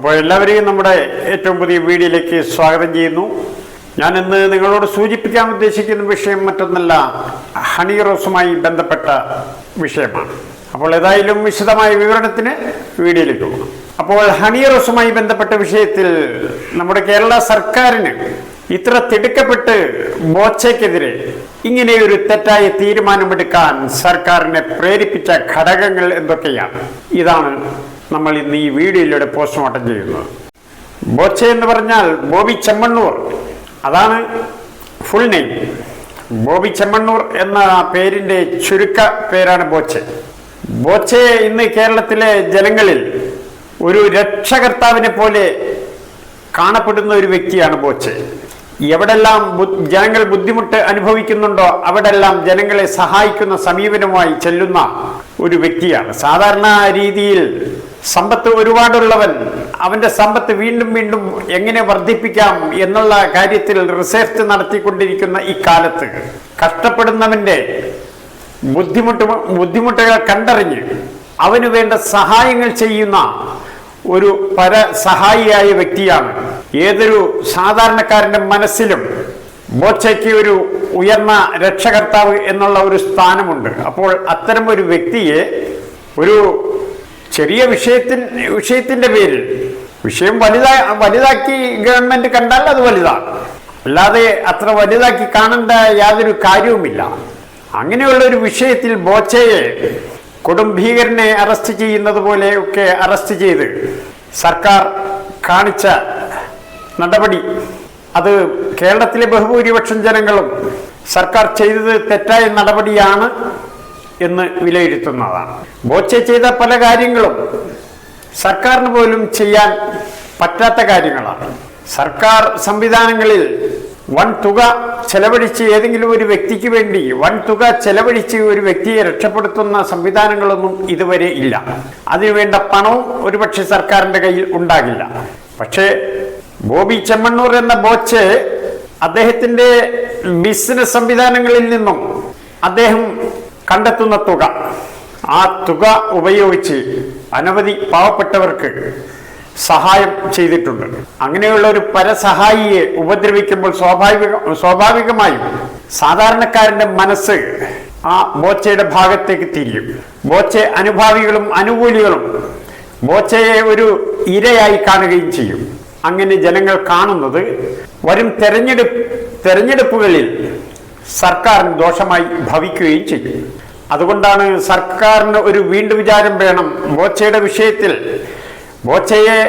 അപ്പോൾ എല്ലാവരെയും നമ്മുടെ ഏറ്റവും പുതിയ വീഡിയോയിലേക്ക് സ്വാഗതം ചെയ്യുന്നു. ഞാൻ ഇന്ന് നിങ്ങളോട് സൂചിപ്പിക്കാൻ ഉദ്ദേശിക്കുന്ന വിഷയം മറ്റൊന്നല്ല, ഹണി റോസുമായി ബന്ധപ്പെട്ട വിഷയമാണ്. അപ്പോൾ ഏതായാലും വിശദമായ വിവരണത്തിന് വീഡിയോയിലേക്ക് പോകാം. അപ്പോൾ ഹണി റോസുമായി ബന്ധപ്പെട്ട വിഷയത്തിൽ നമ്മുടെ കേരള സർക്കാരിന് ഇത്ര തിടുക്കപ്പെട്ട് ബോച്ചയ്ക്കെതിരെ ഇങ്ങനെയൊരു തെറ്റായ തീരുമാനമെടുക്കാൻ സർക്കാരിനെ പ്രേരിപ്പിച്ച ഘടകങ്ങൾ എന്തൊക്കെയാണ്? ഇതാണ് നമ്മൾ ഇന്ന് ഈ വീഡിയോയിലൂടെ പോസ്റ്റ്മോർട്ടം ചെയ്യുന്നത്. ബോച്ച എന്ന് പറഞ്ഞാൽ ബോബി ചെമ്മണ്ണൂർ, അതാണ് ഫുൾ നെയിം. ബോബി ചെമ്മണ്ണൂർ എന്ന പേരിൻ്റെ ചുരുക്ക പേരാണ് ബോച്ച. ബോച്ചയെ ഇന്ന് കേരളത്തിലെ ജനങ്ങളിൽ ഒരു രക്ഷകർത്താവിനെ പോലെ കാണപ്പെടുന്ന ഒരു വ്യക്തിയാണ് ബോച്ച. എവിടെല്ലാം ജനങ്ങൾ ബുദ്ധിമുട്ട് അനുഭവിക്കുന്നുണ്ടോ അവിടെല്ലാം ജനങ്ങളെ സഹായിക്കുന്ന സമീപനവുമായി ചെല്ലുന്ന ഒരു വ്യക്തിയാണ്. സാധാരണ രീതിയിൽ സമ്പത്ത് ഒരുപാടുള്ളവൻ അവൻ്റെ സമ്പത്ത് വീണ്ടും വീണ്ടും എങ്ങനെ വർദ്ധിപ്പിക്കാം എന്നുള്ള കാര്യത്തിൽ റിസർച്ച് നടത്തിക്കൊണ്ടിരിക്കുന്ന ഈ കാലത്ത് കഷ്ടപ്പെടുന്നവൻ്റെ ബുദ്ധിമുട്ടുകൾ കണ്ടറിഞ്ഞ് അവന് വേണ്ട സഹായങ്ങൾ ചെയ്യുന്ന ഒരു പരസഹായിയായ വ്യക്തിയാണ്. ഏതൊരു സാധാരണക്കാരൻ്റെ മനസ്സിലും ബോച്ചയ്ക്ക് ഒരു ഉയർന്ന രക്ഷകർത്താവ് എന്നുള്ള ഒരു സ്ഥാനമുണ്ട്. അപ്പോൾ അത്തരം ഒരു വ്യക്തിയെ ഒരു ചെറിയ വിഷയത്തിൻ്റെ പേരിൽ വിഷയം വലുതാക്കി ഗവൺമെൻറ് കണ്ടാൽ അത് വലുതാണ്, അല്ലാതെ അത്ര വലുതാക്കി കാണേണ്ട യാതൊരു കാര്യവുമില്ല. അങ്ങനെയുള്ള ഒരു വിഷയത്തിൽ ബോച്ചയെ കൊടും ഭീകരനെ അറസ്റ്റ് ചെയ്യുന്നത് പോലെയൊക്കെ അറസ്റ്റ് ചെയ്ത് സർക്കാർ കാണിച്ച നടപടി, അത് കേരളത്തിലെ ബഹുഭൂരിപക്ഷം ജനങ്ങളും സർക്കാർ ചെയ്തത് തെറ്റായ നടപടിയാണ് എന്ന് വിലയിരുത്തുന്നതാണ്. ബോച്ച ചെയ്ത പല കാര്യങ്ങളും സർക്കാരിന് പോലും ചെയ്യാൻ പറ്റാത്ത കാര്യങ്ങളാണ്. സർക്കാർ സംവിധാനങ്ങളിൽ വൻ തുക ചെലവഴിച്ച് ഏതെങ്കിലും ഒരു വ്യക്തിക്ക് വേണ്ടി വൻ തുക ചെലവഴിച്ച് ഒരു വ്യക്തിയെ രക്ഷപ്പെടുത്തുന്ന സംവിധാനങ്ങളൊന്നും ഇതുവരെ ഇല്ല. അതിനുവേണ്ട പണവും ഒരുപക്ഷെ സർക്കാരിൻ്റെ കയ്യിൽ ഉണ്ടാകില്ല. പക്ഷേ ബോബി ചെമ്മണ്ണൂർ എന്ന ബോച്ച അദ്ദേഹത്തിൻ്റെ ബിസിനസ് സംവിധാനങ്ങളിൽ നിന്നും അദ്ദേഹം കണ്ടെത്തുന്ന തുക, ആ തുക ഉപയോഗിച്ച് അനവധി പാവപ്പെട്ടവർക്ക് സഹായം ചെയ്തിട്ടുണ്ട്. അങ്ങനെയുള്ള ഒരു പരസഹായിയെ ഉപദ്രവിക്കുമ്പോൾ സ്വാഭാവികമായും സാധാരണക്കാരൻ്റെ മനസ്സ് ആ ബോച്ചയുടെ ഭാഗത്തേക്ക് തിരിയും. ബോച്ച അനുഭാവികളും അനുകൂലികളും ബോച്ചയെ ഒരു ഇരയായി കാണുകയും ചെയ്യും. അങ്ങനെ ജനങ്ങൾ കാണുന്നത് വരും തെരഞ്ഞെടുപ്പുകളിൽ സർക്കാരിന് ദോഷമായി ഭവിക്കുകയും ചെയ്യും. അതുകൊണ്ടാണ് സർക്കാരിന് ഒരു വീണ്ടും വിചാരം വേണം ബോച്ചയുടെ വിഷയത്തിൽ. ബോച്ചയെ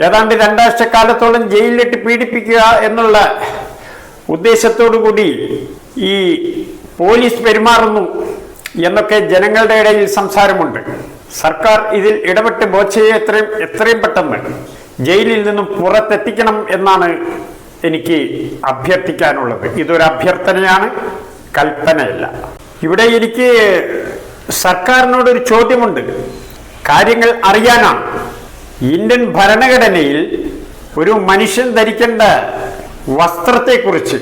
ഏതാണ്ട് 2 ആഴ്ചക്കാലത്തോളം ജയിലിലിട്ട് പീഡിപ്പിക്കുക എന്നുള്ള ഉദ്ദേശത്തോടു കൂടി ഈ പോലീസ് പെരുമാറുന്നു എന്നൊക്കെ ജനങ്ങളുടെ ഇടയിൽ സംസാരമുണ്ട്. സർക്കാർ ഇതിൽ ഇടപെട്ട് ബോച്ചയെ എത്രയും പെട്ടെന്ന് ജയിലിൽ നിന്നും പുറത്തെത്തിക്കണം എന്നാണ് എനിക്ക് അഭ്യർത്ഥിക്കാനുള്ളത്. ഇതൊരു അഭ്യർത്ഥനയാണ്, കൽപ്പനയല്ല. ഇവിടെ എനിക്ക് സർക്കാരിനോടൊരു ചോദ്യമുണ്ട്, കാര്യങ്ങൾ അറിയാനാണ്. ഇന്ത്യൻ ഭരണഘടനയിൽ ഒരു മനുഷ്യൻ ധരിക്കേണ്ട വസ്ത്രത്തെക്കുറിച്ച്,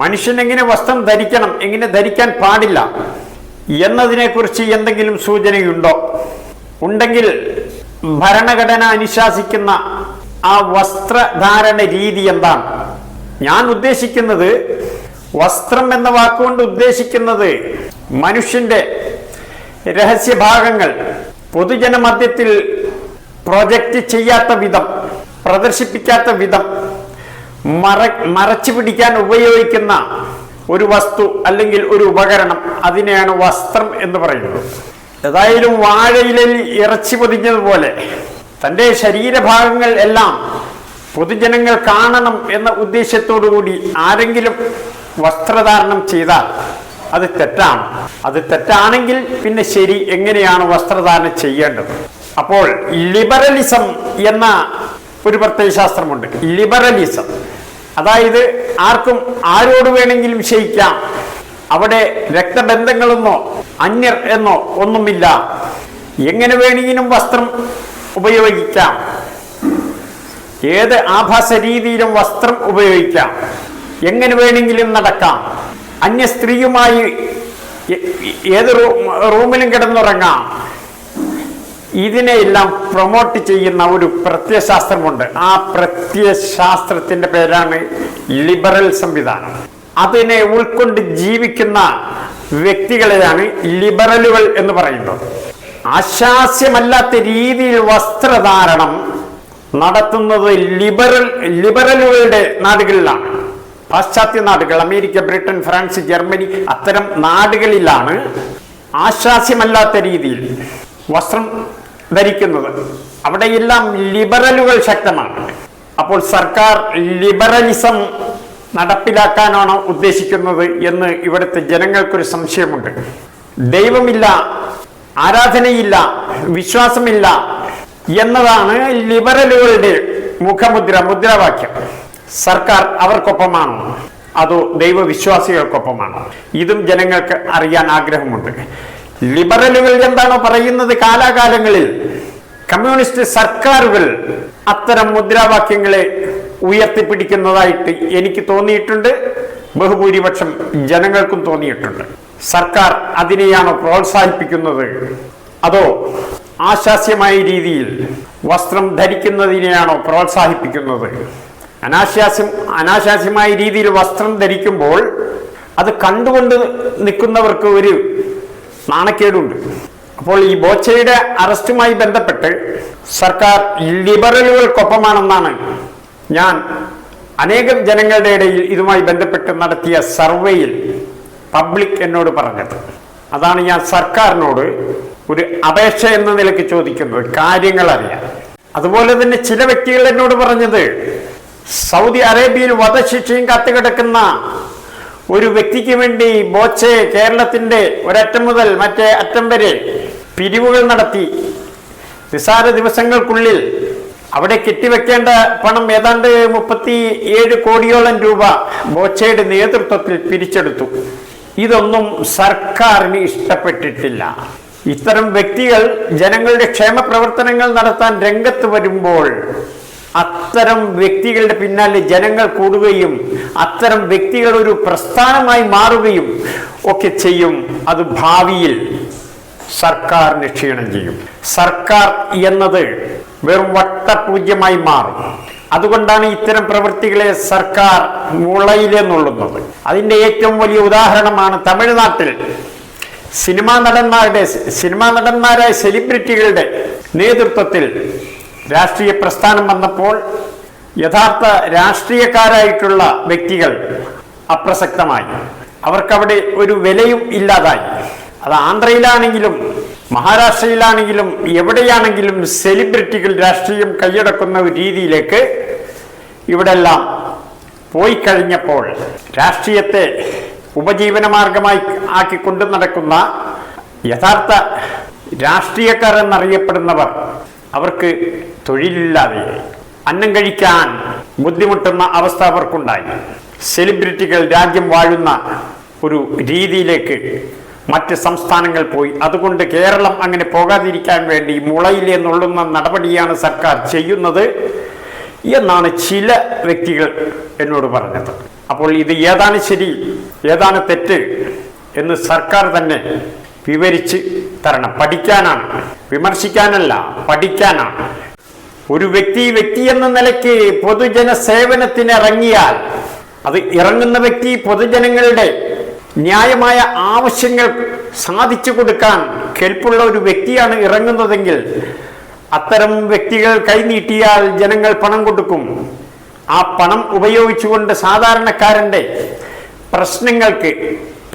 മനുഷ്യൻ എങ്ങനെ വസ്ത്രം ധരിക്കണം, എങ്ങനെ ധരിക്കാൻ പാടില്ല എന്നതിനെക്കുറിച്ച് എന്തെങ്കിലും സൂചനയുണ്ടോ? ഉണ്ടെങ്കിൽ ഭരണഘടന അനുശാസിക്കുന്ന ആ വസ്ത്രധാരണ രീതി എന്താണ്? ഞാൻ ഉദ്ദേശിക്കുന്നത്, വസ്ത്രം എന്ന വാക്കുകൊണ്ട് ഉദ്ദേശിക്കുന്നത് മനുഷ്യന്റെ രഹസ്യഭാഗങ്ങൾ പൊതുജന മധ്യത്തിൽ പ്രൊജക്റ്റ് ചെയ്യാത്ത വിധം, പ്രദർശിപ്പിക്കാത്ത വിധം മറച്ചു പിടിക്കാൻ ഉപയോഗിക്കുന്ന ഒരു വസ്തു അല്ലെങ്കിൽ ഒരു ഉപകരണം, അതിനെയാണ് വസ്ത്രം എന്ന് പറയുന്നത്. ഏതായാലും വാഴയിലിൽ ഇറച്ചി പൊതിഞ്ഞതുപോലെ തൻ്റെ ശരീരഭാഗങ്ങൾ എല്ലാം പൊതുജനങ്ങൾ കാണണം എന്ന ഉദ്ദേശത്തോടു കൂടി ആരെങ്കിലും വസ്ത്രധാരണം ചെയ്താൽ അത് തെറ്റാണ്. അത് തെറ്റാണെങ്കിൽ പിന്നെ ശരി, എങ്ങനെയാണ് വസ്ത്രധാരണം ചെയ്യേണ്ടത്? അപ്പോൾ ലിബറലിസം എന്ന ഒരു പ്രത്യയശാസ്ത്രമുണ്ട്. ലിബറലിസം, അതായത് ആർക്കും ആരോട് വേണമെങ്കിലും ക്ഷയിക്കാം, അവിടെ രക്തബന്ധങ്ങളെന്നോ അന്യർ എന്നോ ഒന്നുമില്ല, എങ്ങനെ വേണമെങ്കിലും വസ്ത്രം ഉപയോഗിക്കാം, ഏത് ആഭാസ രീതിയിലും വസ്ത്രം ഉപയോഗിക്കാം, എങ്ങനെ വേണമെങ്കിലും നടക്കാം, അന്യ സ്ത്രീയുമായി ഏത് റൂമിലും കിടന്നുറങ്ങാം, ഇതിനെയെല്ലാം പ്രൊമോട്ട് ചെയ്യുന്ന ഒരു പ്രത്യയശാസ്ത്രമുണ്ട്. ആ പ്രത്യയശാസ്ത്രത്തിന്റെ പേരാണ് ലിബറൽ സംവിധാനം. അതിനെ ഉൾക്കൊണ്ട് ജീവിക്കുന്ന വ്യക്തികളെയാണ് ലിബറലുകൾ എന്ന് പറയുന്നത്. ആശാസ്യമല്ലാത്ത രീതിയിൽ വസ്ത്രധാരണം നടത്തുന്നത് ലിബറലുകളുടെ നാടുകളിലാണ്. പാശ്ചാത്യ നാടുകൾ, അമേരിക്ക, ബ്രിട്ടൻ, ഫ്രാൻസ്, ജർമ്മനി, അത്തരം നാടുകളിലാണ് ആശാസ്യമല്ലാത്ത രീതിയിൽ വസ്ത്രം ധരിക്കുന്നത്. അവിടെയെല്ലാം ലിബറലുകൾ ശക്തമാണ്. അപ്പോൾ സർക്കാർ ലിബറലിസം നടപ്പിലാക്കാനാണോ ഉദ്ദേശിക്കുന്നത് എന്ന് ഇവിടുത്തെ ജനങ്ങൾക്കൊരു സംശയമുണ്ട്. ദൈവമില്ല, ആരാധനയില്ല, വിശ്വാസമില്ല എന്നതാണ് ലിബറലുകളുടെ മുദ്രാവാക്യം. സർക്കാർ അവർക്കൊപ്പമാണോ അതോ ദൈവവിശ്വാസികൾക്കൊപ്പമാണോ? ഇതും ജനങ്ങൾക്ക് അറിയാൻ ആഗ്രഹമുണ്ട്. ലിബറലുകൾ എന്താണോ പറയുന്നത്, കാലാകാലങ്ങളിൽ കമ്മ്യൂണിസ്റ്റ് സർക്കാരുകൾ അത്തരം മുദ്രാവാക്യങ്ങളെ ഉയർത്തിപ്പിടിക്കുന്നതായിട്ട് എനിക്ക് തോന്നിയിട്ടുണ്ട്. ബഹുഭൂരിപക്ഷം ജനങ്ങൾക്കും തോന്നിയിട്ടുണ്ട്. സർക്കാർ അതിനെയാണോ പ്രോത്സാഹിപ്പിക്കുന്നത് അതോ ആശാസ്യമായ രീതിയിൽ വസ്ത്രം ധരിക്കുന്നതിനെയാണോ പ്രോത്സാഹിപ്പിക്കുന്നത്? അനാശാസ്യമായ രീതിയിൽ വസ്ത്രം ധരിക്കുമ്പോൾ അത് കണ്ടുകൊണ്ട് നിൽക്കുന്നവർക്ക് ഒരു നാണക്കേടുണ്ട്. അപ്പോൾ ഈ ബോച്ചയുടെ അറസ്റ്റുമായി ബന്ധപ്പെട്ട് സർക്കാർ ലിബറലുകൾക്കൊപ്പമാണെന്നാണ് ഞാൻ അനേകം ജനങ്ങളുടെ ഇടയിൽ ഇതുമായി ബന്ധപ്പെട്ട് നടത്തിയ സർവേയിൽ പബ്ലിക് എന്നോട് പറഞ്ഞത്. അതാണ് ഞാൻ സർക്കാരിനോട് ഒരു അപേക്ഷ എന്ന നിലയ്ക്ക് ചോദിക്കുന്നത്, കാര്യങ്ങൾ അറിയാൻ. അതുപോലെ തന്നെ ചില വ്യക്തികൾ എന്നോട് പറഞ്ഞത്, സൗദി അറേബ്യയിൽ വധശിക്ഷയും കാത്തുകിടക്കുന്ന ഒരു വ്യക്തിക്ക് വേണ്ടി ബോച്ചെ കേരളത്തിന്റെ ഒരറ്റം മുതൽ മറ്റേ അറ്റം വരെ പിരിവുകൾ നടത്തി നിസാര ദിവസങ്ങൾക്കുള്ളിൽ അവിടെ കെട്ടിവെക്കേണ്ട പണം ഏതാണ്ട് 37 കോടിയോളം രൂപ ബോച്ചയുടെ നേതൃത്വത്തിൽ പിരിച്ചെടുത്തു. ഇതൊന്നും സർക്കാരിന് ഇഷ്ടപ്പെട്ടിട്ടില്ല. ഇത്തരം വ്യക്തികൾ ജനങ്ങളുടെ ക്ഷേമ പ്രവർത്തനങ്ങൾ നടത്താൻ രംഗത്ത് വരുമ്പോൾ അത്തരം വ്യക്തികളുടെ പിന്നാലെ ജനങ്ങൾ കൂടുകയും അത്തരം വ്യക്തികൾ ഒരു പ്രസ്ഥാനമായി മാറുകയും ഒക്കെ ചെയ്യും. അത് ഭാവിയിൽ സർക്കാരിന് ക്ഷീണം ചെയ്യും. സർക്കാർ എന്നത് വെറും വട്ടപൂജ്യമായി മാറും. അതുകൊണ്ടാണ് ഇത്തരം പ്രവൃത്തികളെ സർക്കാർ മുളയിലെന്നുള്ളുന്നത്. അതിൻ്റെ ഏറ്റവും വലിയ ഉദാഹരണമാണ് തമിഴ്നാട്ടിൽ സിനിമാ നടന്മാരായ സെലിബ്രിറ്റികളുടെ നേതൃത്വത്തിൽ രാഷ്ട്രീയ പ്രസ്ഥാനം വന്നപ്പോൾ യഥാർത്ഥ രാഷ്ട്രീയക്കാരായിട്ടുള്ള വ്യക്തികൾ അപ്രസക്തമായി. അവർക്കവിടെ ഒരു വിലയും ഇല്ലാതായി. അത് ആന്ധ്രയിലാണെങ്കിലും മഹാരാഷ്ട്രയിലാണെങ്കിലും എവിടെയാണെങ്കിലും സെലിബ്രിറ്റികൾ രാഷ്ട്രീയം കൈയടക്കുന്ന ഒരു രീതിയിലേക്ക് ഇവിടെല്ലാം പോയി കഴിഞ്ഞപ്പോൾ രാഷ്ട്രീയത്തെ ഉപജീവനമാർഗമായി ആക്കിക്കൊണ്ടു നടക്കുന്ന യഥാർത്ഥ രാഷ്ട്രീയക്കാർ എന്നറിയപ്പെടുന്നവർ അവർക്ക് തൊഴിലില്ലാതെ അന്നം കഴിക്കാൻ ബുദ്ധിമുട്ടുന്ന അവസ്ഥ അവർക്കുണ്ടായി. സെലിബ്രിറ്റികൾ രാജ്യം വാഴുന്ന ഒരു രീതിയിലേക്ക് മറ്റ് സംസ്ഥാനങ്ങൾ പോയി. അതുകൊണ്ട് കേരളം അങ്ങനെ പോകാതിരിക്കാൻ വേണ്ടി മുളയിലെ നുള്ളുന്ന നടപടിയാണ് സർക്കാർ ചെയ്യുന്നത് എന്നാണ് ചില വ്യക്തികൾ എന്നോട് പറഞ്ഞത്. അപ്പോൾ ഇത് ഏതാണ് ശരി ഏതാണ് തെറ്റ് എന്ന് സർക്കാർ തന്നെ വിവരിച്ച് തരണം. പഠിക്കാനാണ്, വിമർശിക്കാനല്ല, പഠിക്കാനാണ്. ഒരു വ്യക്തി എന്ന നിലയ്ക്ക് പൊതുജന സേവനത്തിന് ഇറങ്ങിയാൽ അത് ഇറങ്ങുന്ന വ്യക്തി പൊതുജനങ്ങളുടെ ന്യായമായ ആവശ്യങ്ങൾ സാധിച്ചു കൊടുക്കാൻ കെൽപ്പുള്ള ഒരു വ്യക്തിയാണ് ഇറങ്ങുന്നതെങ്കിൽ അത്തരം വ്യക്തികൾ കൈനീട്ടിയാൽ ജനങ്ങൾ പണം കൊടുക്കും. ആ പണം ഉപയോഗിച്ചുകൊണ്ട് സാധാരണക്കാരൻ്റെ പ്രശ്നങ്ങൾക്ക്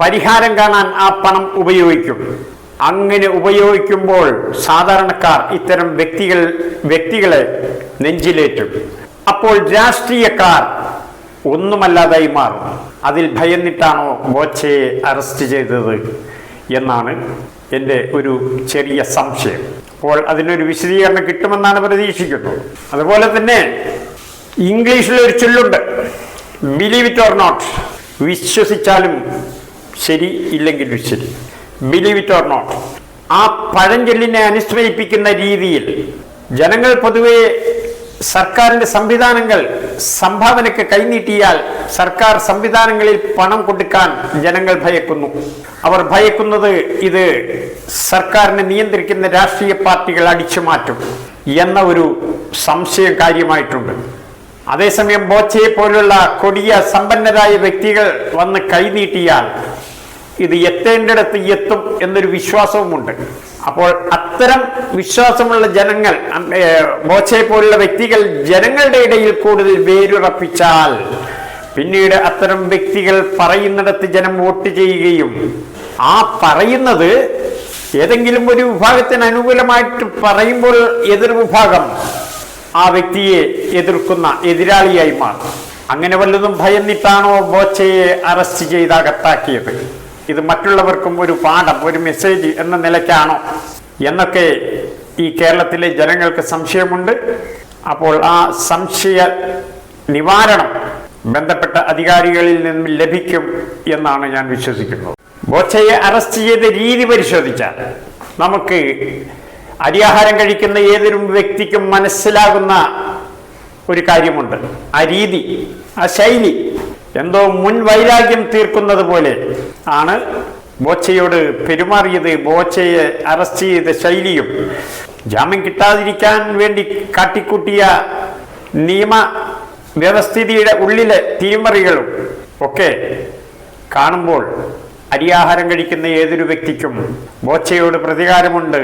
പരിഹാരം കാണാൻ ആ പണം ഉപയോഗിക്കും. അങ്ങനെ ഉപയോഗിക്കുമ്പോൾ സാധാരണക്കാർ ഇത്തരം വ്യക്തികളെ നെഞ്ചിലേറ്റും. അപ്പോൾ രാഷ്ട്രീയക്കാർ ഒന്നുമല്ലാതായി മാറും. അതിൽ ഭയന്നിട്ടാണോ ബോച്ചയെ അറസ്റ്റ് ചെയ്തത് എന്നാണ് എൻ്റെ ഒരു ചെറിയ സംശയം. അപ്പോൾ അതിനൊരു വിശദീകരണം കിട്ടുമെന്നാണ് പ്രതീക്ഷിക്കുന്നത്. അതുപോലെ തന്നെ ഇംഗ്ലീഷിലൊരു ചൊല്ലുണ്ട്, ബിലീവ് ഇറ്റ് ഓർ നോട്ട്. വിശ്വസിച്ചാലും ശരി, ഇല്ലെങ്കിലും ശരി, ബിലീവ് ഇറ്റ് ഓർ നോട്ട്. ആ പഴഞ്ചൊല്ലിനെ അനുസ്മരിപ്പിക്കുന്ന രീതിയിൽ ജനങ്ങൾ പൊതുവെ സർക്കാരിന്റെ സംവിധാനങ്ങൾ സംഭാവനയ്ക്ക് കൈനീട്ടിയാൽ സർക്കാർ സംവിധാനങ്ങളിൽ പണം കൊടുക്കാൻ ജനങ്ങൾ ഭയക്കുന്നു. അവർ ഭയക്കുന്നത് ഇത് സർക്കാരിനെ നിയന്ത്രിക്കുന്ന രാഷ്ട്രീയ പാർട്ടികൾ അടിച്ചു മാറ്റും എന്ന ഒരു സംശയം കാര്യമായിട്ടുണ്ട്. അതേസമയം ബോച്ചയെ പോലുള്ള കൊടിയ സമ്പന്നരായ വ്യക്തികൾ വന്ന് കൈനീട്ടിയാൽ ഇത് എത്തേണ്ടിടത്ത് എത്തും എന്നൊരു വിശ്വാസവുമുണ്ട്. അപ്പോൾ അത്തരം വിശ്വാസമുള്ള ജനങ്ങൾ, ബോച്ചയെ പോലുള്ള വ്യക്തികൾ ജനങ്ങളുടെ ഇടയിൽ കൂടുതൽ വേരുറപ്പിച്ചാൽ പിന്നീട് അത്തരം വ്യക്തികൾ പറയുന്നിടത്ത് ജനം വോട്ട് ചെയ്യുകയും ആ പറയുന്നത് ഏതെങ്കിലും ഒരു വിഭാഗത്തിന് അനുകൂലമായിട്ട് പറയുമ്പോൾ എതിർ വിഭാഗം ആ വ്യക്തിയെ എതിർക്കുന്ന എതിരാളിയായി മാറും. അങ്ങനെ വല്ലതും ഭയന്നിട്ടാണോ ബോച്ചയെ അറസ്റ്റ് ചെയ്ത് അകത്താക്കിയത്? ഇത് മറ്റുള്ളവർക്കും ഒരു പാഠം, ഒരു മെസ്സേജ് എന്ന നിലയ്ക്കാണോ എന്നൊക്കെ ഈ കേരളത്തിലെ ജനങ്ങൾക്ക് സംശയമുണ്ട്. അപ്പോൾ ആ സംശയ നിവാരണം ബന്ധപ്പെട്ട അധികാരികളിൽ നിന്നും ലഭിക്കും എന്നാണ് ഞാൻ വിശ്വസിക്കുന്നത്. ബോച്ചയെ അറസ്റ്റ് ചെയ്ത രീതി പരിശോധിച്ചാൽ നമുക്ക് അരിയാഹാരം കഴിക്കുന്ന ഏതൊരു വ്യക്തിക്കും മനസ്സിലാകുന്ന ഒരു കാര്യമുണ്ട്. ആ രീതി, ആ ശൈലി എന്തോ മുൻ വൈരാഗ്യം തീർക്കുന്നത് പോലെ ആണ് ബോച്ചയോട് പെരുമാറിയത്. ബോച്ചയെ അറസ്റ്റ് ചെയ്ത ശൈലിയും ജാമ്യം കിട്ടാതിരിക്കാൻ വേണ്ടി കാട്ടിക്കൂട്ടിയ നിയമ വ്യവസ്ഥിതിയുടെ ഉള്ളിലെ തിരിമറികളും ഒക്കെ കാണുമ്പോൾ അരിയാഹാരം കഴിക്കുന്ന ഏതൊരു വ്യക്തിക്കും ബോച്ചയോട് പ്രതികാരമുണ്ട്,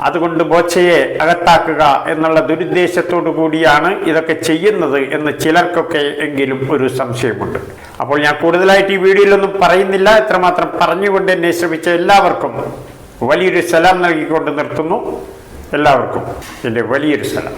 അതുകൊണ്ട് ബോച്ചയെ അകത്താക്കുക എന്നുള്ള ദുരുദ്ദേശത്തോടു കൂടിയാണ് ഇതൊക്കെ ചെയ്യുന്നത് എന്ന് ചിലർക്കൊക്കെ എങ്കിലും ഒരു സംശയമുണ്ട്. അപ്പോൾ ഞാൻ കൂടുതലായിട്ട് ഈ വീഡിയോയിലൊന്നും പറയുന്നില്ല. ഇത്രമാത്രം പറഞ്ഞുകൊണ്ട് എന്നെ ശ്രമിച്ച എല്ലാവർക്കും വലിയൊരു സലാം നൽകിക്കൊണ്ട് നിർത്തുന്നു. എല്ലാവർക്കും എൻ്റെ വലിയൊരു സലാം.